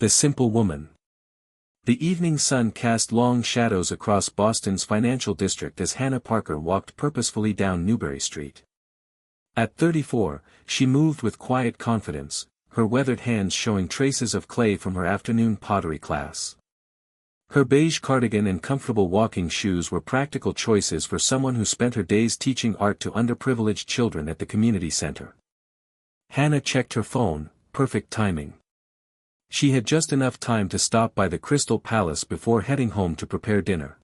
The Simple Woman. The evening sun cast long shadows across Boston's financial district as Hannah Parker walked purposefully down Newbury Street. At 34, she moved with quiet confidence, her weathered hands showing traces of clay from her afternoon pottery class. Her beige cardigan and comfortable walking shoes were practical choices for someone who spent her days teaching art to underprivileged children at the community center. Hannah checked her phone, perfect timing. She had just enough time to stop by the Crystal Palace before heading home to prepare dinner.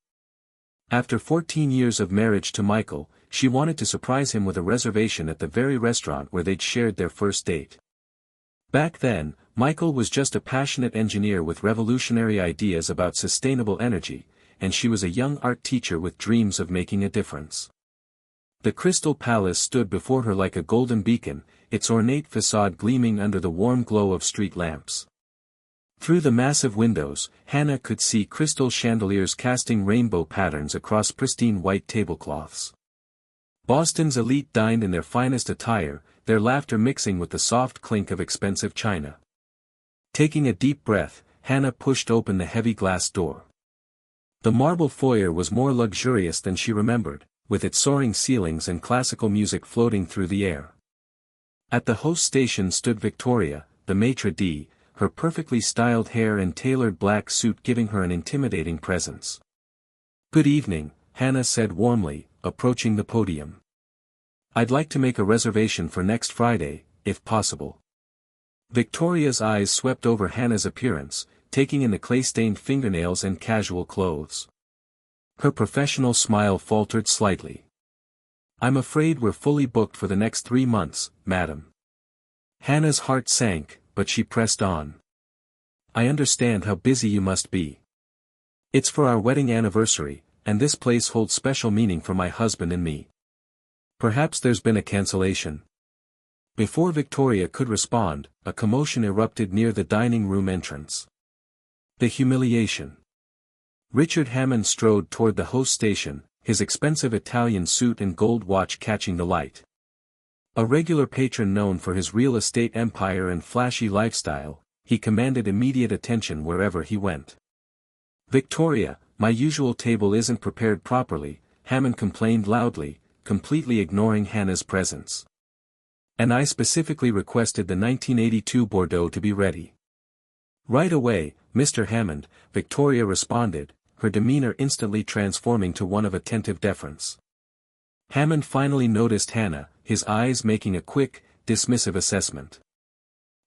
After 14 years of marriage to Michael, she wanted to surprise him with a reservation at the very restaurant where they'd shared their first date. Back then, Michael was just a passionate engineer with revolutionary ideas about sustainable energy, and she was a young art teacher with dreams of making a difference. The Crystal Palace stood before her like a golden beacon, its ornate facade gleaming under the warm glow of street lamps. Through the massive windows, Hannah could see crystal chandeliers casting rainbow patterns across pristine white tablecloths. Boston's elite dined in their finest attire, their laughter mixing with the soft clink of expensive china. Taking a deep breath, Hannah pushed open the heavy glass door. The marble foyer was more luxurious than she remembered, with its soaring ceilings and classical music floating through the air. At the host station stood Victoria, the maitre d', her perfectly styled hair and tailored black suit giving her an intimidating presence. "Good evening," Hannah said warmly, approaching the podium. "I'd like to make a reservation for next Friday, if possible." Victoria's eyes swept over Hannah's appearance, taking in the clay-stained fingernails and casual clothes. Her professional smile faltered slightly. "I'm afraid we're fully booked for the next 3 months, madam." Hannah's heart sank, but she pressed on. "I understand how busy you must be. It's for our wedding anniversary, and this place holds special meaning for my husband and me. Perhaps there's been a cancellation." Before Victoria could respond, a commotion erupted near the dining room entrance. The humiliation. Richard Hammond strode toward the host station, his expensive Italian suit and gold watch catching the light. A regular patron known for his real estate empire and flashy lifestyle, he commanded immediate attention wherever he went. "Victoria, my usual table isn't prepared properly," Hammond complained loudly, completely ignoring Hannah's presence. "And I specifically requested the 1982 Bordeaux to be ready." "Right away, Mr. Hammond," Victoria responded, her demeanor instantly transforming to one of attentive deference. Hammond finally noticed Hannah, his eyes making a quick, dismissive assessment.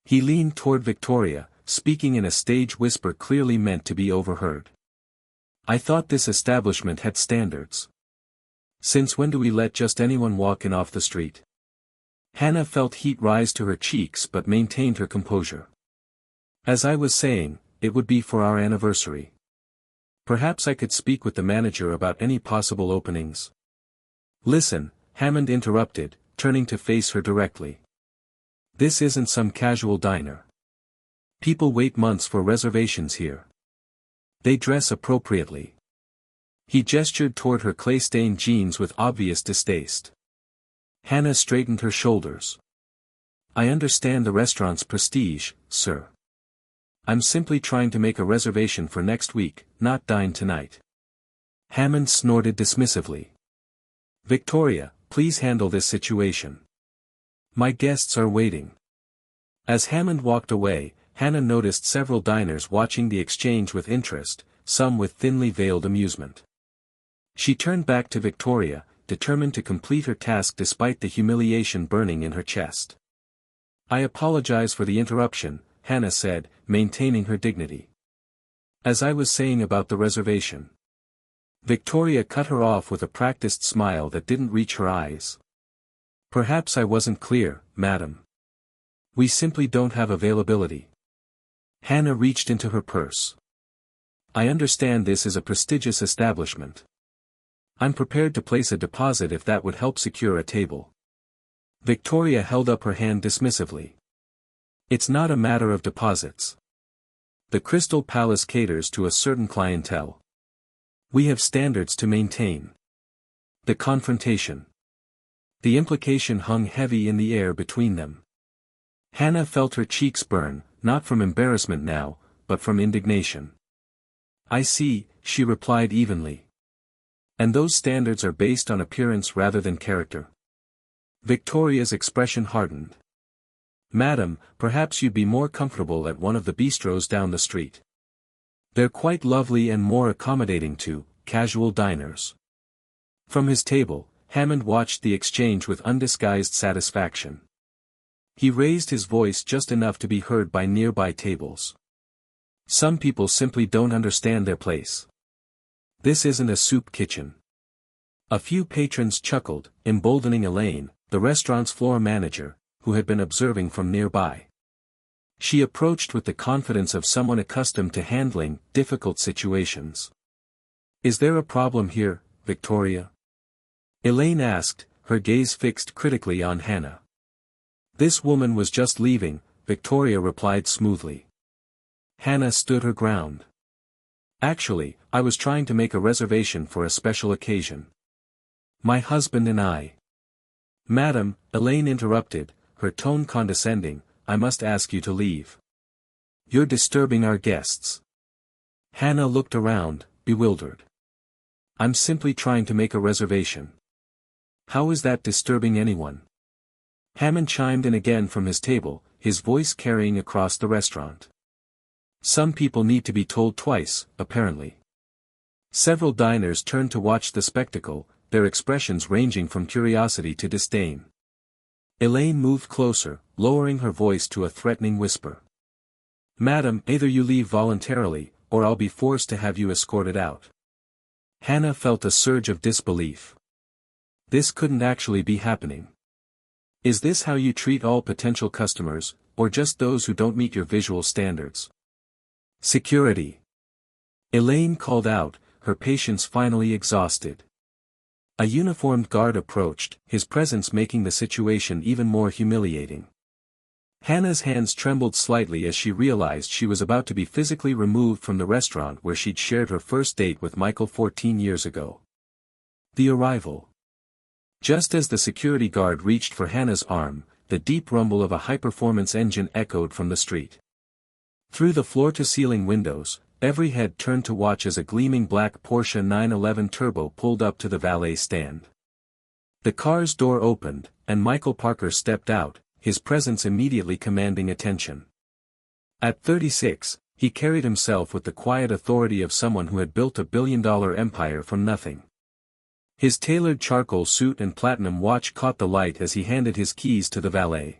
He leaned toward Victoria, speaking in a stage whisper clearly meant to be overheard. "I thought this establishment had standards. Since when do we let just anyone walk in off the street?" Hannah felt heat rise to her cheeks but maintained her composure. "As I was saying, it would be for our anniversary. Perhaps I could speak with the manager about any possible openings." "Listen," Hammond interrupted, turning to face her directly. "This isn't some casual diner. People wait months for reservations here. They dress appropriately." He gestured toward her clay-stained jeans with obvious distaste. Hannah straightened her shoulders. "I understand the restaurant's prestige, sir. I'm simply trying to make a reservation for next week, not dine tonight." Hammond snorted dismissively. "Victoria, please handle this situation. My guests are waiting." As Hammond walked away, Hannah noticed several diners watching the exchange with interest, some with thinly veiled amusement. She turned back to Victoria, determined to complete her task despite the humiliation burning in her chest. "I apologize for the interruption," Hannah said, maintaining her dignity. "As I was saying about the reservation." Victoria cut her off with a practiced smile that didn't reach her eyes. "Perhaps I wasn't clear, madam. We simply don't have availability." Hannah reached into her purse. "I understand this is a prestigious establishment. I'm prepared to place a deposit if that would help secure a table." Victoria held up her hand dismissively. "It's not a matter of deposits. The Crystal Palace caters to a certain clientele. We have standards to maintain." The confrontation. The implication hung heavy in the air between them. Hannah felt her cheeks burn, not from embarrassment now, but from indignation. "I see," she replied evenly. "And those standards are based on appearance rather than character." Victoria's expression hardened. "Madam, perhaps you'd be more comfortable at one of the bistros down the street. They're quite lovely and more accommodating to casual diners." From his table, Hammond watched the exchange with undisguised satisfaction. He raised his voice just enough to be heard by nearby tables. "Some people simply don't understand their place. This isn't a soup kitchen." A few patrons chuckled, emboldening Elaine, the restaurant's floor manager, who had been observing from nearby. She approached with the confidence of someone accustomed to handling difficult situations. "Is there a problem here, Victoria?" Elaine asked, her gaze fixed critically on Hannah. "This woman was just leaving," Victoria replied smoothly. Hannah stood her ground. "Actually, I was trying to make a reservation for a special occasion. My husband and I." "Madam," Elaine interrupted, her tone condescending, "I must ask you to leave. You're disturbing our guests." Hannah looked around, bewildered. "I'm simply trying to make a reservation. How is that disturbing anyone?" Hammond chimed in again from his table, his voice carrying across the restaurant. "Some people need to be told twice, apparently." Several diners turned to watch the spectacle, their expressions ranging from curiosity to disdain. Elaine moved closer, lowering her voice to a threatening whisper. "Madam, either you leave voluntarily, or I'll be forced to have you escorted out." Hannah felt a surge of disbelief. This couldn't actually be happening. "Is this how you treat all potential customers, or just those who don't meet your visual standards?" "Security!" Elaine called out, her patience finally exhausted. A uniformed guard approached, his presence making the situation even more humiliating. Hannah's hands trembled slightly as she realized she was about to be physically removed from the restaurant where she'd shared her first date with Michael 14 years ago. The arrival. Just as the security guard reached for Hannah's arm, the deep rumble of a high-performance engine echoed from the street. Through the floor-to-ceiling windows, every head turned to watch as a gleaming black Porsche 911 Turbo pulled up to the valet stand. The car's door opened, and Michael Parker stepped out, his presence immediately commanding attention. At 36, he carried himself with the quiet authority of someone who had built a billion-dollar empire from nothing. His tailored charcoal suit and platinum watch caught the light as he handed his keys to the valet.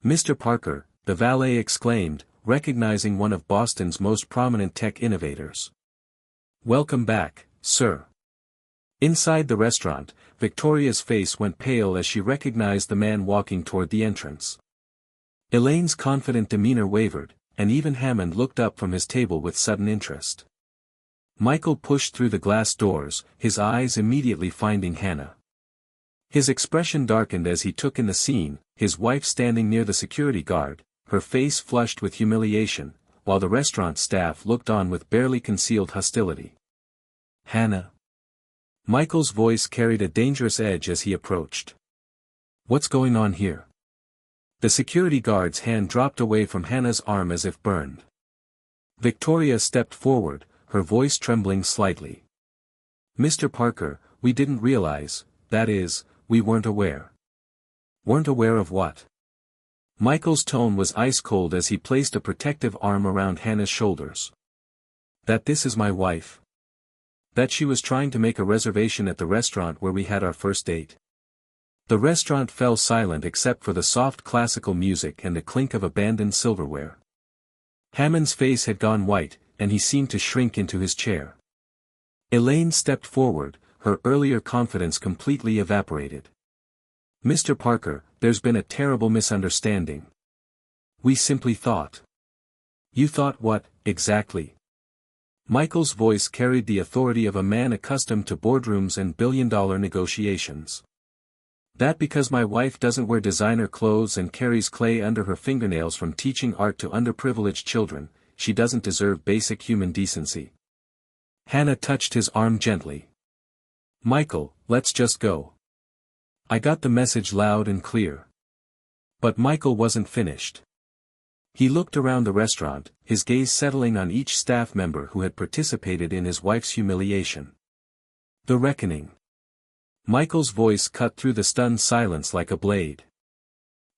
"Mr. Parker," the valet exclaimed, recognizing one of Boston's most prominent tech innovators. "Welcome back, sir." Inside the restaurant, Victoria's face went pale as she recognized the man walking toward the entrance. Elaine's confident demeanor wavered, and even Hammond looked up from his table with sudden interest. Michael pushed through the glass doors, his eyes immediately finding Hannah. His expression darkened as he took in the scene, his wife standing near the security guard, her face flushed with humiliation, while the restaurant staff looked on with barely concealed hostility. "Hannah." Michael's voice carried a dangerous edge as he approached. "What's going on here?" The security guard's hand dropped away from Hannah's arm as if burned. Victoria stepped forward, her voice trembling slightly. "Mr. Parker, we didn't realize, that is, we weren't aware." "Weren't aware of what?" Michael's tone was ice-cold as he placed a protective arm around Hannah's shoulders. "That this is my wife. That she was trying to make a reservation at the restaurant where we had our first date." The restaurant fell silent except for the soft classical music and the clink of abandoned silverware. Hammond's face had gone white, and he seemed to shrink into his chair. Elaine stepped forward, her earlier confidence completely evaporated. "Mr. Parker, there's been a terrible misunderstanding. We simply thought." "You thought what, exactly?" Michael's voice carried the authority of a man accustomed to boardrooms and billion-dollar negotiations. "That because my wife doesn't wear designer clothes and carries clay under her fingernails from teaching art to underprivileged children, she doesn't deserve basic human decency." Hannah touched his arm gently. "Michael, let's just go. I got the message loud and clear." But Michael wasn't finished. He looked around the restaurant, his gaze settling on each staff member who had participated in his wife's humiliation. The reckoning. Michael's voice cut through the stunned silence like a blade.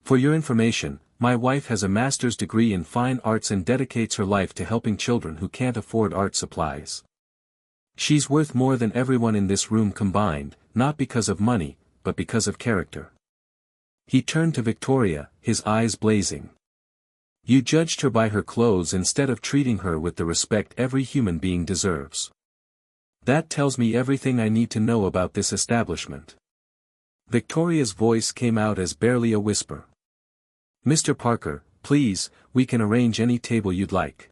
For your information, my wife has a master's degree in fine arts and dedicates her life to helping children who can't afford art supplies. She's worth more than everyone in this room combined, not because of money, but because of character. He turned to Victoria, his eyes blazing. You judged her by her clothes instead of treating her with the respect every human being deserves. That tells me everything I need to know about this establishment. Victoria's voice came out as barely a whisper. Mr. Parker, please, we can arrange any table you'd like.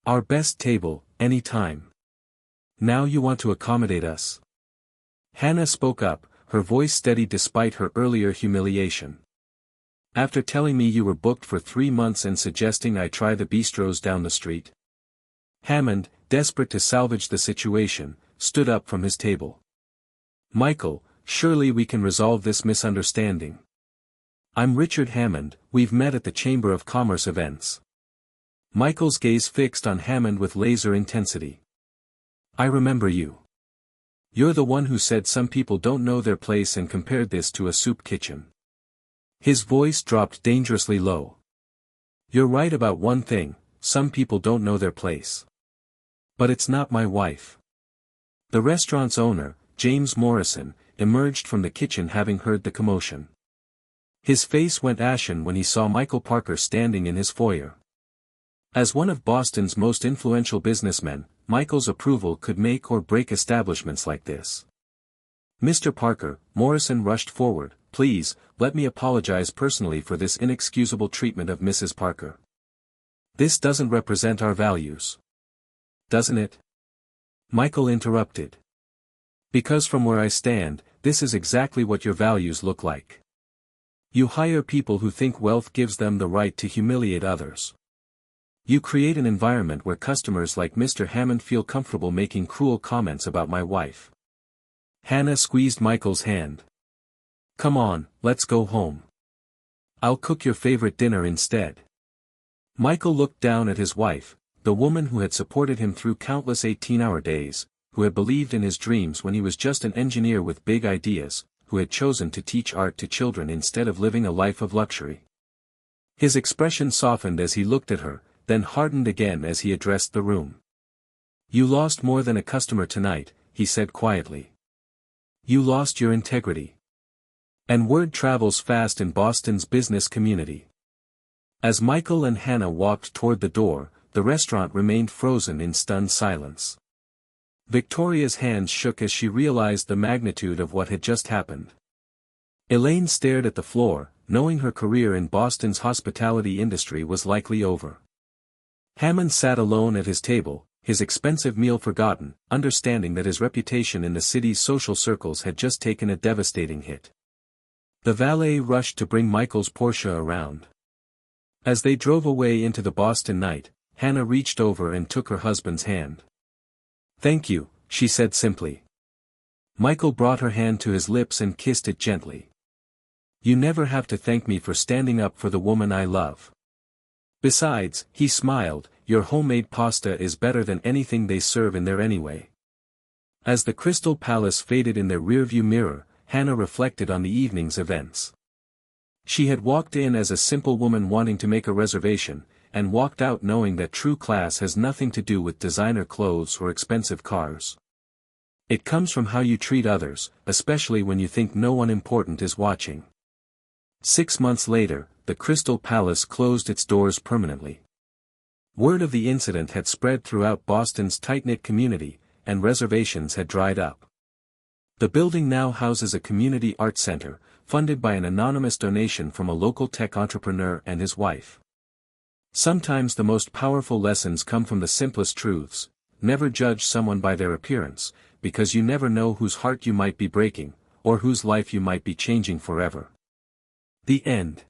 Our best table, any time. Now you want to accommodate us. Hannah spoke up, her voice steady despite her earlier humiliation. After telling me you were booked for 3 months and suggesting I try the bistros down the street. Hammond, desperate to salvage the situation, stood up from his table. Michael, surely we can resolve this misunderstanding. I'm Richard Hammond, we've met at the Chamber of Commerce events. Michael's gaze fixed on Hammond with laser intensity. I remember you. You're the one who said some people don't know their place and compared this to a soup kitchen. His voice dropped dangerously low. You're right about one thing, some people don't know their place. But it's not my wife. The restaurant's owner, James Morrison, emerged from the kitchen having heard the commotion. His face went ashen when he saw Michael Parker standing in his foyer. As one of Boston's most influential businessmen, Michael's approval could make or break establishments like this. Mr. Parker, Morrison rushed forward, please, let me apologize personally for this inexcusable treatment of Mrs. Parker. This doesn't represent our values. Doesn't it? Michael interrupted. Because from where I stand, this is exactly what your values look like. You hire people who think wealth gives them the right to humiliate others. You create an environment where customers like Mr. Hammond feel comfortable making cruel comments about my wife. Hannah squeezed Michael's hand. Come on, let's go home. I'll cook your favorite dinner instead. Michael looked down at his wife, the woman who had supported him through countless 18-hour days, who had believed in his dreams when he was just an engineer with big ideas, who had chosen to teach art to children instead of living a life of luxury. His expression softened as he looked at her, then hardened again as he addressed the room. You lost more than a customer tonight, he said quietly. You lost your integrity. And word travels fast in Boston's business community. As Michael and Hannah walked toward the door, the restaurant remained frozen in stunned silence. Victoria's hands shook as she realized the magnitude of what had just happened. Elaine stared at the floor, knowing her career in Boston's hospitality industry was likely over. Hammond sat alone at his table, his expensive meal forgotten, understanding that his reputation in the city's social circles had just taken a devastating hit. The valet rushed to bring Michael's Porsche around. As they drove away into the Boston night, Hannah reached over and took her husband's hand. Thank you, she said simply. Michael brought her hand to his lips and kissed it gently. You never have to thank me for standing up for the woman I love. Besides, he smiled, your homemade pasta is better than anything they serve in there anyway. As the Crystal Palace faded in their rearview mirror, Hannah reflected on the evening's events. She had walked in as a simple woman wanting to make a reservation, and walked out knowing that true class has nothing to do with designer clothes or expensive cars. It comes from how you treat others, especially when you think no one important is watching. 6 months later, the Crystal Palace closed its doors permanently. Word of the incident had spread throughout Boston's tight-knit community, and reservations had dried up. The building now houses a community art center, funded by an anonymous donation from a local tech entrepreneur and his wife. Sometimes the most powerful lessons come from the simplest truths: never judge someone by their appearance, because you never know whose heart you might be breaking, or whose life you might be changing forever. The end.